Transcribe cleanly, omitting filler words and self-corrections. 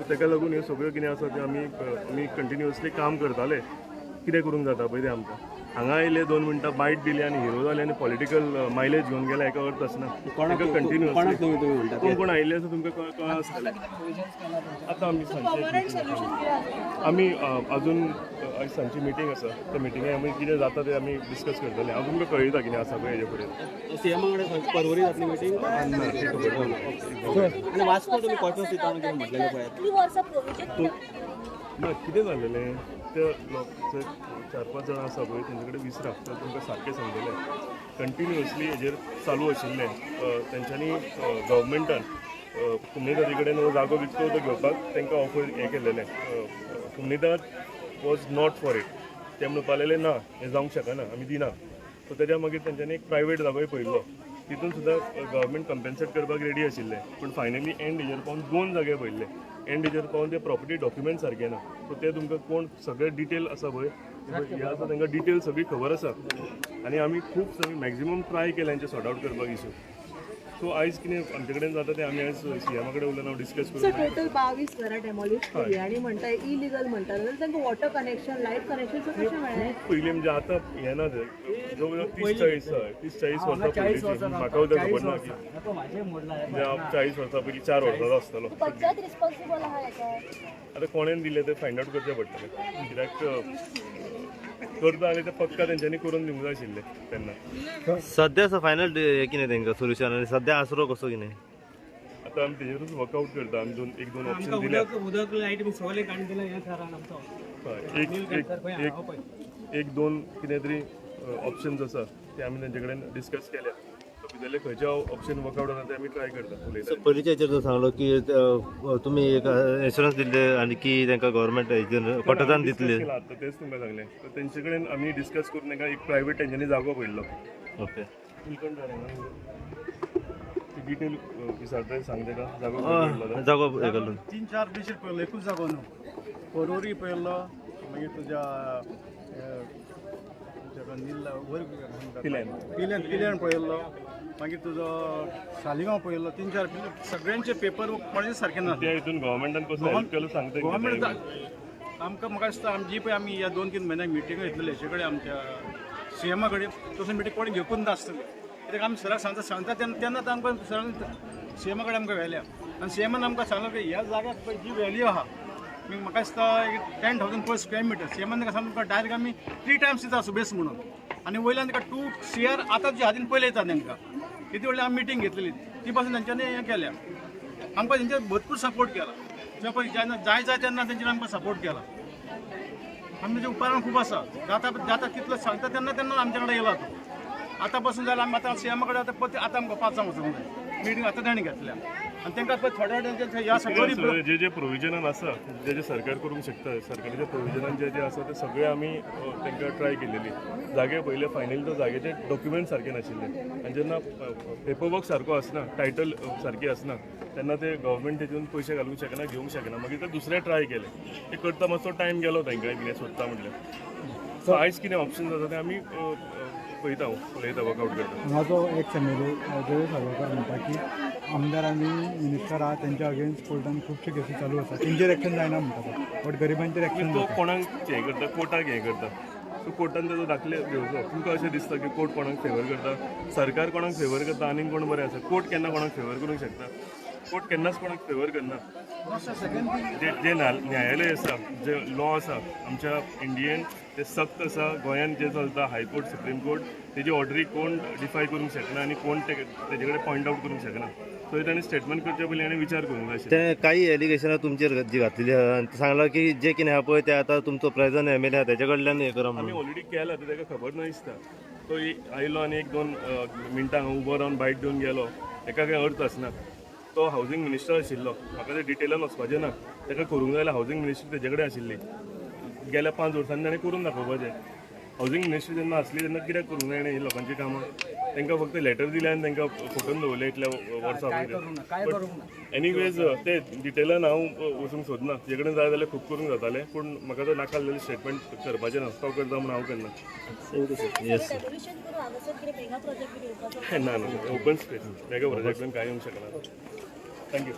ताका लागून ह्यो सगळ्यो कितें आसा त्यो आमी कंटिन्युअसली काम करताले कितें करूंक जाता पळय तें आमकां हांगा आयले 2 मिनटां बायट दिली आनी हिरो जाले आनी पॉलिटिकल मायलेज घेवन गेले हेका अर्थ आसना ताका कंटिन्युअसली कोण कोण आयिल्ले आसा तुमकां कळ्ळां आसतलें आतां आमी सांजचे आमी अजून आयज सांजची मिटींग आसा त्या मिटिंगेक आमी कितें जाता तें आमी डिस्कस करतले हांव तुमकां कळयता कितें आसा पळय हेजे फुडें सीएमा कडेन परवरी जातली मिटींग आनी वास्को तुमी क्वॉर्टर्स दिता कितें म्हटलेलें पळय ना कितें जालेलें ते लोक 4-5 जाणां आसा पळय तेंचे कडेन विसरा तर तुमकां सारकें सांगलेलें कंटिन्युअसली हेजेर चालू आशिल्लें तेंच्यांनी गव्हर्मेंटान कुमणेदारी कडेन हो जागो विकतो तो घेवपाक तांकां ऑफर हें केलेलें कुमणेदार वॉज नॉट फॉर इट ते म्हणपालेले ना हें जावंक शकना आमी दिना सो तेज्या मागीर तेंच्यांनी एक प्रायवेट जागोय पळयल्लो तितून सुद्दां गव्हर्मेंट कंपेन्सेट करपाक रेडी आशिल्ले पूण फायनली एंड हेजेर पावन 2 जागे पळयल्ले एंड हेजेर पावन ते प्रॉपर्टी डॉक्युमेंट सारके ना सो ते तुमकां कोण सगळे डिटेल आसा पळय हे आसा तांकां डिटेल सगळी खबर आसा आनी आमी खूब सगळी मॅक्झिमम ट्राय केला हेंचे सॉर्ट आउट करपाक इशू सो आयज कितें आमचे कडेन जाता तें आमी आयज सीएमा कडेन उलोवन हांव डिस्कस करूं टोटल 22 घरां डेमॉलिश केली आनी म्हणटाय इलिगल म्हणटा जाल्यार तांकां वॉटर कनेक्शन लायट कनेक्शन कशें मेळ्ळें पयलीं म्हणजे आतां हें ना जवळ जवळ 30-40 वर्सां पयलींची म्हाका उदक खबर ना की 40 वर्सां पयलीं 4 वर्सांचो आसतलो पंचायत रिस्पॉन्सिबल आहा हेका आतां कोणेन दिलें तें फायंड आउट करचें पडटलें कित्याक करता आनी तें पक्का तेंच्यांनी करून दिवंक जाय आशिल्लें तेन्ना सध्या असं फायनल हे कितें तेंकां सोल्युशन आनी सध्या आसरो कसो कितें आतां आमी तेजेरूच वर्कआउट करता आमी एक दोन ऑप्शन दिले उदक लायट बी सगळें काडून दिलें हें सरान आमचो एक दोन कितें तरी ऑप्शन्स आसा ते आमी तेंचे कडेन डिस्कस केल्या भितरले खंयचे ऑप्शन वर्कआउट जाता ते आमी ट्राय करता उलयता पयलींच्या हेचेर सांगलो की तुमी एक इन्शुरन्स दिल्ले आनी की तांकां गव्हर्मेंट पटदान दितले आतां तेच तुमकां सांगलें तर तेंचे कडेन आमी डिस्कस करून तांकां एक प्रायवेट तेंच्यांनी जागो पळयल्लो ओके डिटेल विचारता सांग ताका जागो पळयल्लो जागो हे घालून 3-4 डिशीर पळयलो एकूच जागो न्हू परवरी पळयल्लो मागीर तुज्या पिल्यान पळयल्लो मागीर तुजो सालिगांव पळयल्लो 3-4 सगळ्यांचे पेपर कोणाचे सारके ना त्या हितून गव्हर्मेंटान कसो हेल्प केलो सांगता गव्हर्मेंट आमकां म्हाका दिसता आमी जी पळय आमी ह्या 2-3 म्हयन्याक मिटींग घेतलेली हेचे कडेन आमच्या सीएमा कडेन तसो मिटींग कोणी घेवूंक नासतली कित्याक आमी सराक सांगता तेन्ना आमकां सरान सीएमा कडेन आमकां व्हेल्या आनी सीएमान आमकां सांगलो की ह्या जाग्याक पळय जी व्हॅल्यू आहा म्हाका दिसता 10,000 पर स्क्वेअर मिटर सीएमान ताका सांगता डायरेक्ट आमी 3 टायम्स दिता सुबेस म्हणून आनी वयल्यान ताका 2 CR आतां जी हातीन पयले येता तांकां इतली व्हडली आमी मिटींग घेतलेली ती पासून तेंच्यांनी हें केल्या आमकां तेंचे भरपूर सपोर्ट केला पळय जेन्ना जाय तेन्ना तेंच्यांनी आमकां सपोर्ट केला आमी तेजें उपकरण खूब आसा जाता तितलो सांगता तेन्ना आमचे कडेन येयला तो आतां पासून जाल्यार आमी आतां सीएमा कडेन आतां आमकां 5 वर्सां वचूंक जाय मिटींग आतां ताणें घेतल्या आनी तांकां थोड्या ह्या सगळ्या जे प्रोविजनान आसा जे सरकार करूंक शकता सरकाराच्या प्रोविजनान जे आसा ते सगळे आमी तांकां ट्राय केलेली जागे पयले फायनली तो जागेचे डॉक्युमेंट सारके नाशिल्ले आनी जेन्ना पेपरवर्क सारको आसना टायटल सारकी आसना तेन्ना ते गव्हर्मेंट तेतून पयशे घालूंक शकना घेवंक शकना मागीर ते दुसरे ट्राय केले ते करता मातसो टायम गेलो तांकां कितें सोदता म्हटल्यार सो आयज कितें ऑप्शन जाता ते आमी पळयता उलयता वर्कआउट करता म्हाजो एक एमएलए जय सावरकर म्हणटा की आमदार आनी मिनिस्टर आहा तेंच्या अगेन्स्ट कोर्टान खुबशे केसी चालू आसा तेंचेर एक्शन जायना म्हणटा बट गरिबांचेर एक्शन तो कोणाक हें करता कोर्टाक हें करता सो कोर्टान तेजो दाखले घेवचो तुमकां अशें दिसता की कोर्ट कोणाक फेवर करता सरकार कोणाक फेवर करता आनीक कोण बरें आसा कोर्ट केन्ना कोणाक फेवर करूंक शकता कोर्ट केन्नाच कोणाक फेवर करना जे न्यायालय आसा जे लॉ आसा आमच्या इंडियेन ते सक्त आसा गोंयान जे चलता हायकोर्ट सुप्रीम कोर्ट तेजी ऑर्डरी कोण डिफाय करूंक शकना आनी कोण तेजे कडेन पॉयंट आउट करूंक शकना सो ताणें स्टेटमेंट करचे पयलीं आनी विचार करूंक जाय ते काही एलिगेशनां तुमचेर जी घातलेली आहा आनी सांगला की जे कितें आहा पळय ते आतां तुमचो प्रेझेंट एमएलए आहा तेच्या कडल्यान हें करा आमी ऑलरेडी केला ते ताका खबर ना दिसता तो आयलो आनी 1-2 मिनटां उबो रावन बायट दिवन गेलो हेका काय अर्थ आसना तो हावजींग मिनिस्टर आशिल्लो म्हाका ते डिटेलान वचपाचें ना ताका करूंक जाय हावजींग मिनिस्टर तेजे कडेन आशिल्ली गेल्या 5 वर्सांनी ताणें करून दाखोवपाचें हावजींग मिनिस्टर जेन्ना आसली तेन्ना कित्याक करूंक जाय ही लोकांची कामां तांकां फक्त लेटर दिलें आनी तांकां फटोवन दवरलें इतल्या वर्सां पयलीं एनीवेज ते डिटेलान हांव वचूंक सोदना जे कडेन जाय जाल्यार खूब करूंक जातालें पूण म्हाका तो नाका जाल्लें स्टेटमेंट करपाचें ना तो करता म्हूण हांव केन्ना येस ना ओपन स्पेस मेगा प्रोजेक्टान कांय येवंक शकना थँक्यू